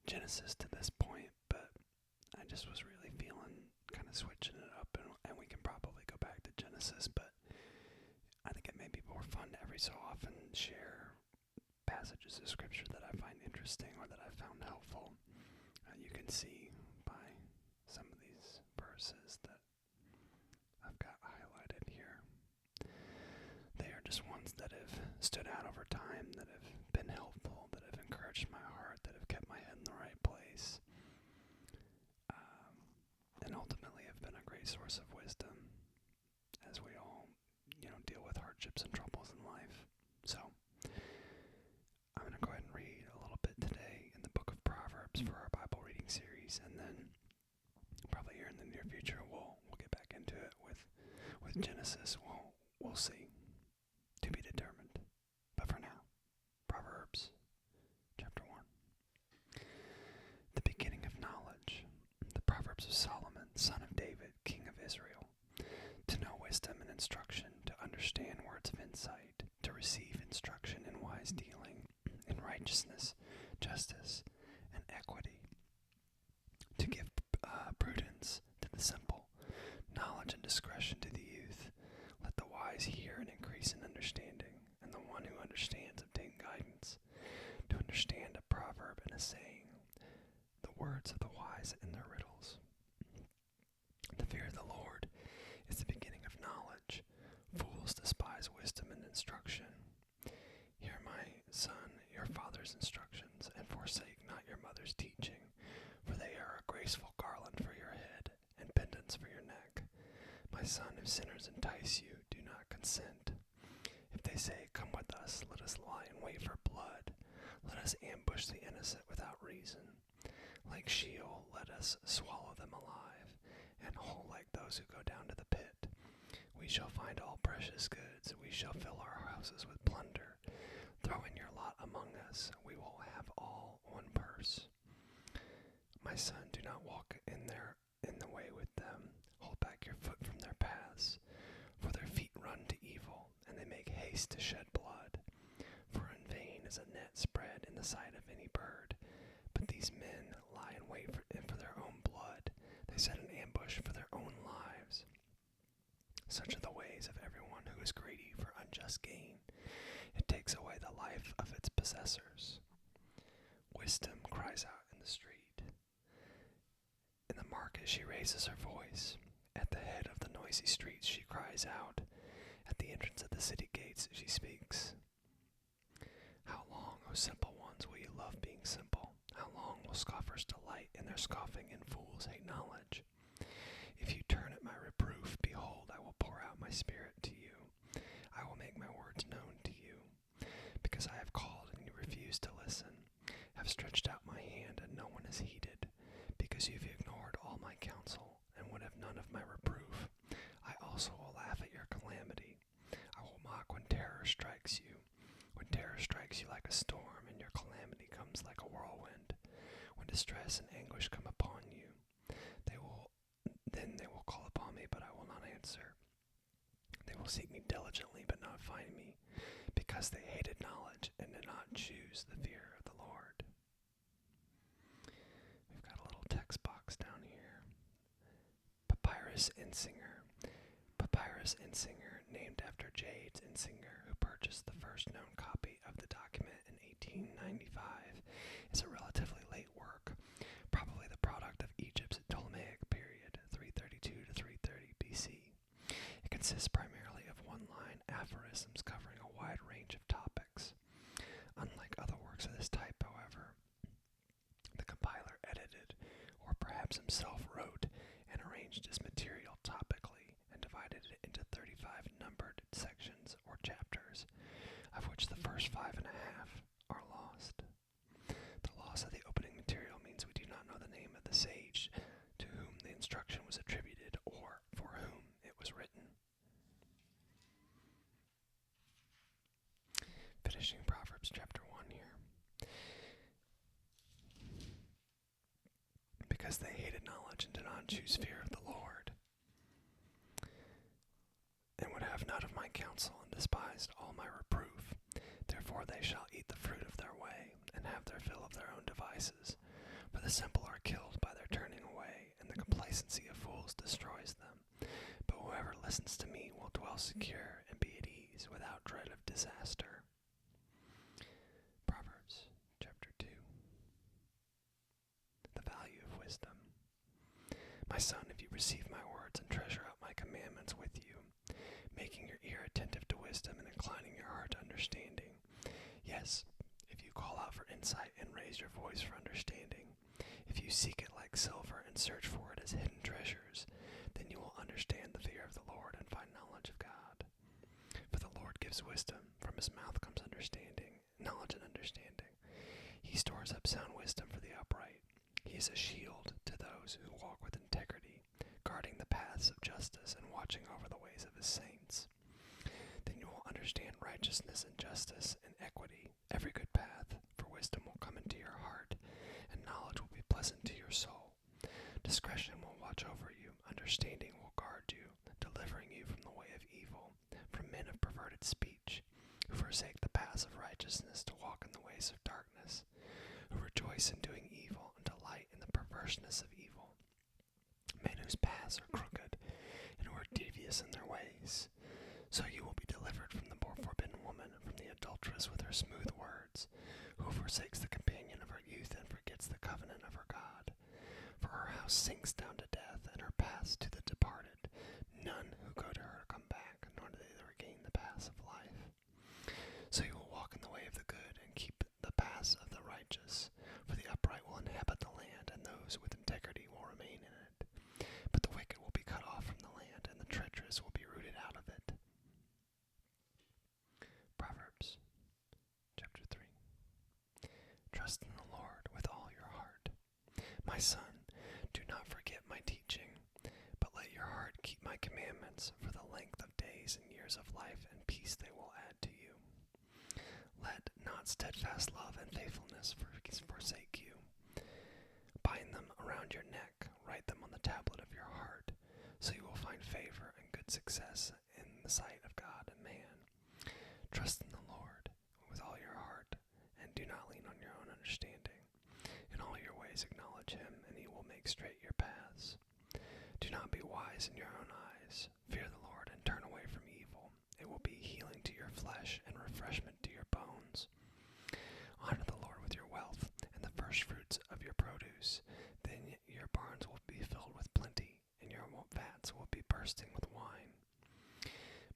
Genesis to this point, but I just was really feeling kind of switching it up, and we can probably go back to Genesis, but I think it may be more fun to every so often share passages of scripture that I find interesting or that I found helpful. You can see by some of these verses that I've got highlighted here. They are just ones that have stood out over time, that have been helpful, that have encouraged my heart, that have kept my head in the right place, and ultimately have been a great source of wisdom as we all, deal with hardships and troubles in life. So, I'm going to go ahead and read a little bit today in the book of Proverbs for our Bible reading series, and then probably here in the near future we'll get back into it with Genesis. We'll see. To be determined. But for now, Proverbs chapter 1. The beginning of knowledge. The Proverbs of Solomon, son of David, king of Israel. To know wisdom and instruction, to understand words of insight, to receive instruction in wise dealing, in righteousness, justice, and equity. To give prudence to the simple, knowledge and discretion to the youth. Let the wise hear and increase in understanding, and the one who understands obtain guidance. To understand a proverb and a saying, the words of the wise and their riddles. The fear of the Lord is the beginning of knowledge. Fools despise wisdom and instruction. Hear, my son, your father's instructions, and forsake not your mother's teaching, for they are a graceful garland for your head, and pendants for your neck. My son, if sinners entice you, do not consent. If they say, come with us, let us lie in wait for blood. Let us ambush the innocent without reason. Like Sheol, let us swallow them alive, and whole like those who go down to the pit. We shall find all precious goods. We shall fill our houses with plunder. Throw in your lot among us. We will have all one purse. My son, do not walk in the way with them. Hold back your foot from their paths. For their feet run to evil, and they make haste to shed blood. For in vain is a net spread in the sight of any bird. But these men lie in wait for their own blood. They set an ambush for their own lives. Such are the ways of everyone who is greedy for unjust gain. It takes away the life of its possessors. Wisdom cries out in the street. In the market she raises her voice. At the head of the noisy streets she cries out. At the entrance of the city gates she speaks. How long, O simple ones, will you love being simple? How long will scoffers delight in their scoffing and fools hate knowledge? If you turn at my reproof, behold, I will pour out my spirit to you. I will make my words known to you. Because I have called and you refuse to listen, have stretched out my hand and no one has heeded. Because you've ignored all my counsel and would have none of my reproof, I also will laugh at your calamity. I will mock when terror strikes you. When terror strikes you like a storm and your calamity comes like a whirlwind. When distress and anguish come upon you, then they will call upon me, but I will not answer. They will seek me diligently, but not find me, because they hated knowledge and did not choose the fear of the Lord. We've got a little text box down here. Papyrus Insinger. Papyrus Insinger, named after James Insinger, who purchased the first known copy of the document in 1895, is a relatively late work, probably the product of Egypt's Ptolemaic period, 332 to 330 BC. It consists primarily of one-line aphorisms covering a wide range of topics. Unlike other works of this type, however, the compiler edited, or perhaps himself wrote, and arranged his material topically and divided it into 35 numbered sections or chapters, of which the first 5.5 are lost. The loss of the opening material means we do not know the name of the sage to whom the instruction was attributed or for whom it was written. Finishing Proverbs chapter 1 here. Because they hated knowledge and did not choose fear of the Lord, and would have none of my counsel, and despised all my reproof. Therefore they shall eat the fruit of their way, and have their fill of their own devices. complacency of fools destroys them, but whoever listens to me will dwell secure and be at ease without dread of disaster. Proverbs chapter 2. The value of wisdom. My son, if you receive my words and treasure up my commandments with you, making your ear attentive to wisdom and inclining your heart to understanding. Yes, if you call out for insight and raise your voice for understanding, if you seek it like silver and search for it as hidden treasures, then you will understand the fear of the Lord and find knowledge of God. For the Lord gives wisdom, from his mouth comes understanding, knowledge and understanding. He stores up sound wisdom for the upright. He is a shield to those who walk with integrity, guarding the paths of justice and watching over the ways of his saints. Then you will understand righteousness and justice and equity, every good path, for wisdom will come into your heart, and knowledge will be pleasant to your soul. Discretion will watch over you, understanding will guard you, delivering you from the way of evil, from men of perverted speech, who forsake the paths of righteousness to walk in the ways of darkness, who rejoice in doing evil and delight in the perverseness of evil. Men whose paths are crooked, and who are devious in their ways. So you will be delivered from the forbidden woman, from the adulteress with her smooth words, who forsakes the companion of her youth and forgets the covenant of her God. For her house sinks down to death, and her paths to the departed. None who go to her come back, nor do they regain the paths of life. So you will walk in the way of the good, and keep the paths of the righteous. For the upright will inhabit the land, and those with integrity will remain in it. But the wicked will be cut off from the land, and the treacherous will be rooted out of it. Proverbs chapter 3. Trust in the Lord with all your heart. My son, do not forget my teaching, but let your heart keep my commandments, for the length of days and years of life and peace they will add to you. Let not steadfast love and faithfulness forsake you. Bind them around your neck, write them on the tablet of your heart, so you will find favor and good success in the sight of God and man. Trust in the Lord with all your heart, and do not lean on your own understanding. In all your ways acknowledge him, and he will make straight your paths. Do not be wise in your own eyes. Fear the Lord and turn away from evil. It will be healing to your flesh and refreshment to your bones. Honor the Lord with your wealth and the first fruits of your produce. Then your barns will be filled with plenty, and your vats will be bursting with wine.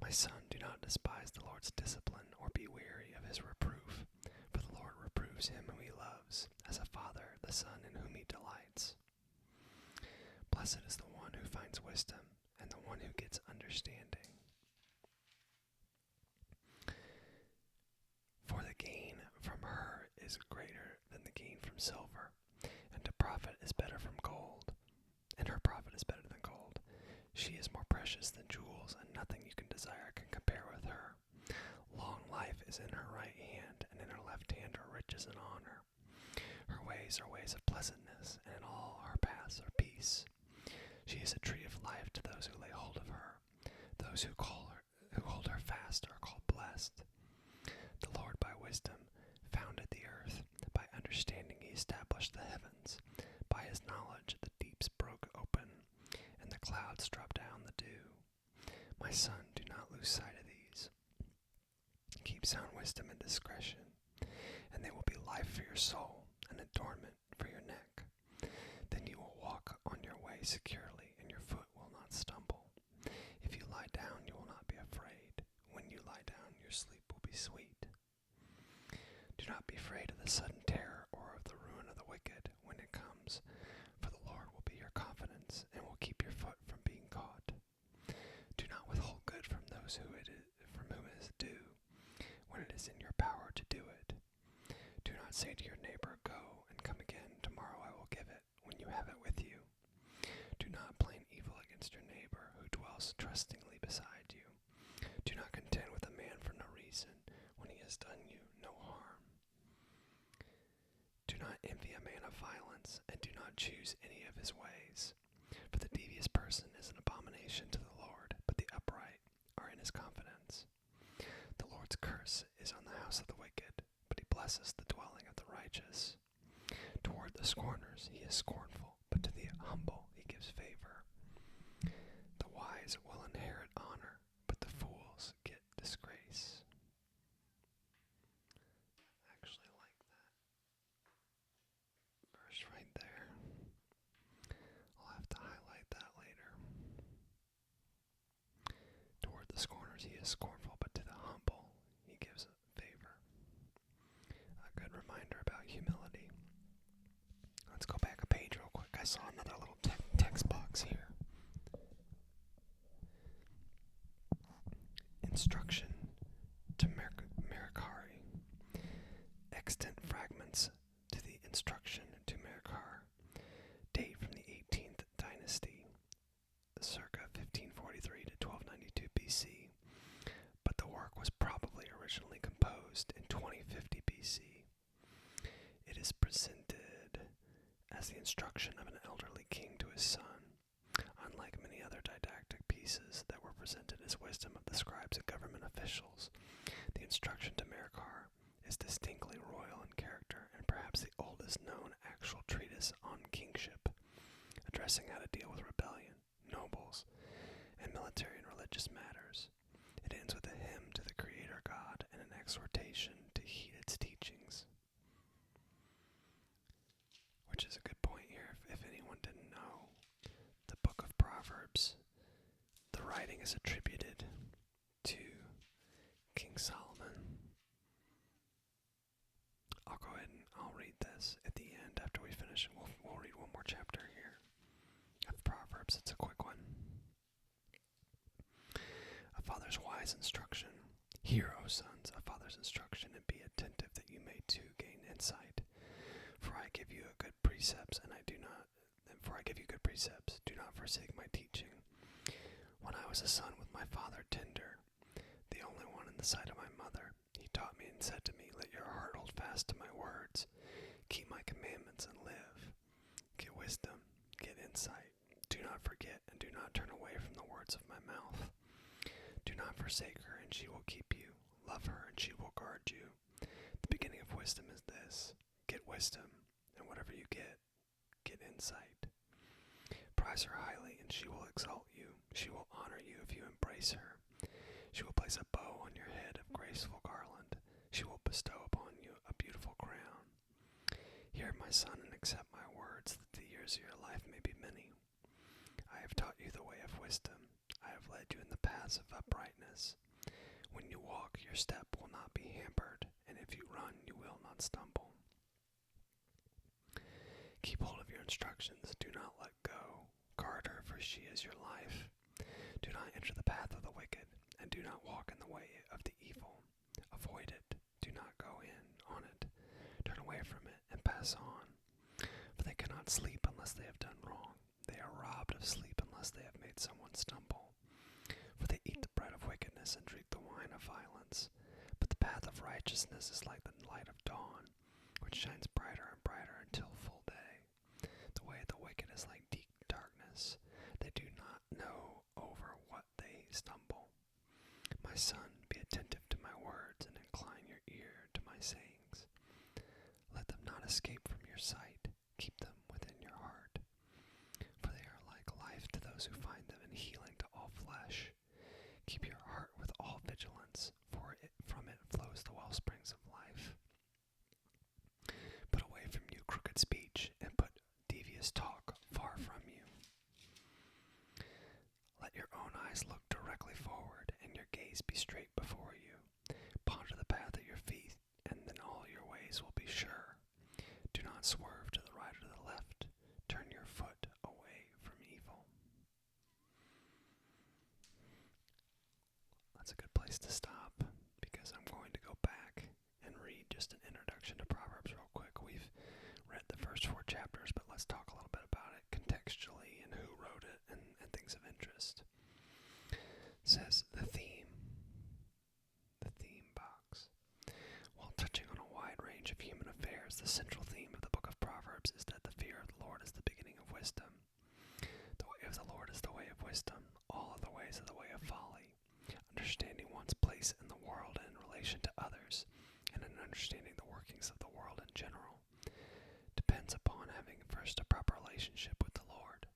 My son, do not despise the Lord's discipline, or be weary of his reproof. For the Lord reproves him whom he loves, as a father the son in whom he delights. Blessed is the one who finds wisdom, and the one who gets understanding. For the gain from her is greater than the gain from silver, and to profit is better from gold, and her profit is better than gold. She is more precious than jewels, and nothing you can desire can compare with her. Long life is in her right hand, and in her left hand are riches and honor. Her ways are ways of pleasantness, and in all her paths are peace. She is a tree of life to those who lay hold of her. Those who hold her fast are called blessed. The Lord by wisdom founded the earth. By understanding he established the heavens. By his knowledge the deeps broke open, and the clouds dropped down the dew. My son, do not lose sight of these. Keep sound wisdom and discretion, and they will be life for your soul, and adornment for your neck. Then you will walk on your way securely, and your foot will not stumble. If you lie down, you will not be afraid. When you lie down, your sleep will be sweet. Do not be afraid of the sudden terror or of the ruin of the wicked when it comes, for the Lord will be your confidence and will keep your foot from being caught. Do not withhold good from those from whom it is due, when it is in your power to do it. Do not say to your neighbor, "Go, and come again, tomorrow I will give it," when you have it with you. Do not plan evil against your neighbor who dwells trustingly beside you. Do not contend with a man for no reason, when he has done you no harm. Do not envy a man of violence, and do not choose any of his ways. For the devious person is an abomination to the Lord, but the upright are in his confidence. The Lord's curse is on the house of the wicked, but he blesses the dwelling of the righteous. Toward the scorners he is scornful, but to the humble he gives receives favor. The wise will inherit honor, but the fools get disgrace. I actually like that verse right there. I'll have to highlight that later. Toward the scorners he is scornful, but to the humble he gives favor. A good reminder about humility. Let's go back a page real quick. I saw another little text box here. Instruction to Merikari. Extant fragments to the instruction to Merikar. Date from the 18th dynasty, circa 1543 to 1292 BC, but the work was probably originally composed in 2050 BC. It is presented as the instruction of an elderly king to his son. Unlike many other didactic pieces that were presented as wisdom of the scribes and government officials, the instruction to Merikar is distinctly royal in character and perhaps the oldest known actual treatise on kingship, addressing how to deal with rebellion, nobles, and military and religious matters. It ends with a hymn to the Creator God and an exhortation to heed its teachings. Which is a good point here, if anyone didn't know. The book of Proverbs, the writing is attributed to King Solomon. I'll go ahead and I'll read this at the end after we finish. We'll read one more chapter here of Proverbs. It's a quick one. A father's wise instruction. Hear, O sons, a father's instruction, and be attentive that you may too gain insight. For I give you good precepts, do not forsake my teaching. When I was a son with my father tender, the only one in the sight of my mother, he taught me and said to me, let your heart hold fast to my words. Keep my commandments and live. Get wisdom, get insight. Do not forget and do not turn away from the words of my mouth. Do not forsake her, and she will keep you. Love her, and she will guard you. The beginning of wisdom is this: get wisdom, and whatever you get insight. Prize her highly, and she will exalt you. She will honor you if you embrace her. She will place a bow on your head of graceful garland. She will bestow upon you a beautiful crown. Hear, my son, and accept my words, that the years of your life may be many. I have taught you the way of wisdom. I have led you in the paths of uprightness. When you walk, your step will not be hampered, and if you run, you will not stumble. Keep hold of your instructions. Do not let go. Guard her, for she is your life. Do not enter the path of the wicked, and do not walk in the way of the evil. Avoid it. Do not go in on it. Turn away from it and pass on. For they cannot sleep unless they have done wrong. They are robbed of sleep unless they have made someone stumble. For they eat the bread of wickedness and drink the wine of violence. But the path of righteousness is like the light of dawn, which shines brighter and brighter until full day. The way of the wicked is like deep darkness. They do not know over what they stumble. My son, be attentive to my words and incline your ear to my sayings. Let them not escape from your sight. Keep them within your heart. For they are like life to those who find them and healing to all flesh. Keep your heart with all vigilance, for from it flows the well springs of life. Put away from you crooked speech, and put devious talk far from you. Let your own eyes look directly forward, and your gaze be straight before you. Ponder the path at your feet, and then all your ways will be sure. Do not swerve to the right or the left. Turn your foot away from evil. That's a good place to stop, because I'm going to go back and read just an introduction to Proverbs real quick. We've read the first 4 chapters, but let's talk a little bit about it contextually and who wrote it and things of interest. It says the theme box. While touching on a wide range of human affairs, the central theme of the book of Proverbs is that the fear of the Lord is the beginning of wisdom. The way of the Lord is the way of wisdom. All other ways are the way of folly. Understanding one's place in the world and in relation to others, and in understanding the workings of the world in general, depends upon having first a proper relationship with the Lord.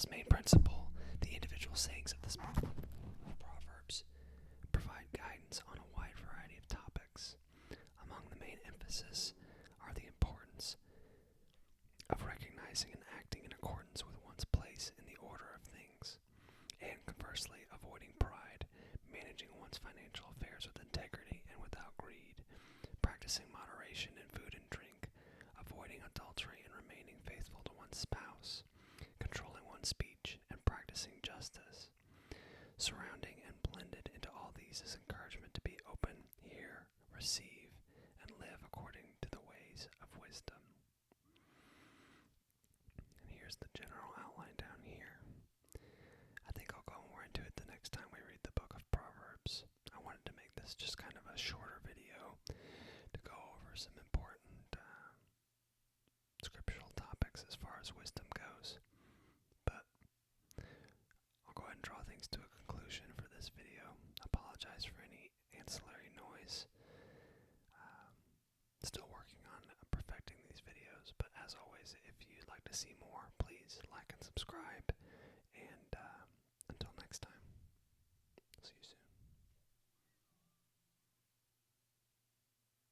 this main principle, the individual sayings of this book of Proverbs provide guidance on a wide variety of topics. Among the main emphasis are the importance of recognizing and acting in accordance with one's place in the order of things, and conversely, avoiding pride, managing one's financial affairs with integrity and without greed, practicing moderation in food and drink, avoiding adultery and remaining faithful to one's spouse, controlling one's speech and practicing justice. Surrounding and blended into all these is encouragement to be open, hear, receive, and live according to the ways of wisdom. And here's the general outline down here. I think I'll go more into it the next time we read the book of Proverbs. I wanted to make this just kind of a shorter video to go over some important scriptural topics as far as wisdom goes. But I'll go ahead and draw things to a conclusion for this video. Apologize for any ancillary noise. Still working on perfecting these videos, but as always, if you'd like to see more, please like and subscribe.